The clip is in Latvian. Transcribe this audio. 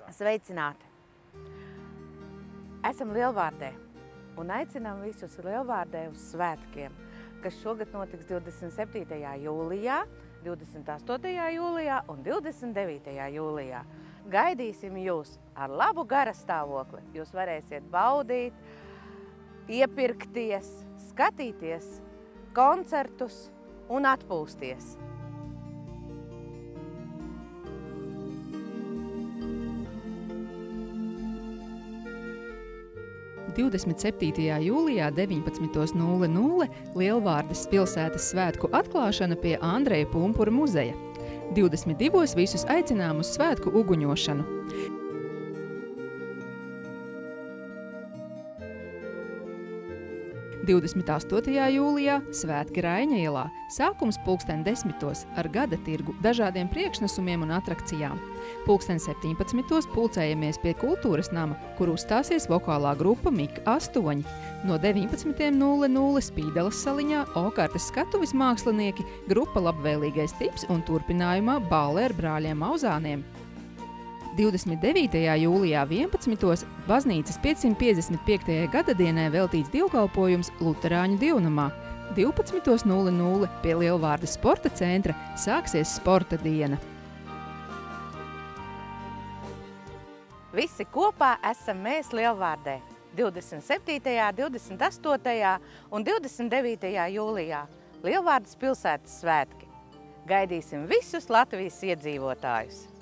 Sveicināti! Esam Lielvārdē un aicinām visus Lielvārdē uz svētkiem, kas šogad notiks 27. jūlijā, 28. jūlijā un 29. jūlijā. Gaidīsim jūs ar labu garastāvokli. Jūs varēsiet baudīt, iepirkties, skatīties koncertus un atpūsties. 27. jūlijā 19:00 Lielvārdes pilsētas svētku atklāšana pie Andreja Pumpura muzeja. 22. visus aicinām uz svētku uguņošanu. 28. jūlijā svētki Raiņa ielā, sākums 10:00 ar gada tirgu, dažādiem priekšnesumiem un atrakcijām. 17:00 pulcējamies pie kultūras nama, kur uzstāsies vokālā grupa Mika 8. No 19:00 Spīdeles saliņā Okārtas skatuves mākslinieki, grupa Labvēlīgais tips un turpinājumā bāle ar brāļiem Mauzāniem. 29. jūlijā 11:00 baznīcas 555. gadadienai veltīts dievkalpojums Luterāņu dievnamā. 12:00 pie Lielvārdes sporta centra sāksies sporta diena. Visi kopā esam mēs Lielvārdē 27., 28. un 29. jūlijā Lielvārdes pilsētas svētki. Gaidīsim visus Latvijas iedzīvotājus!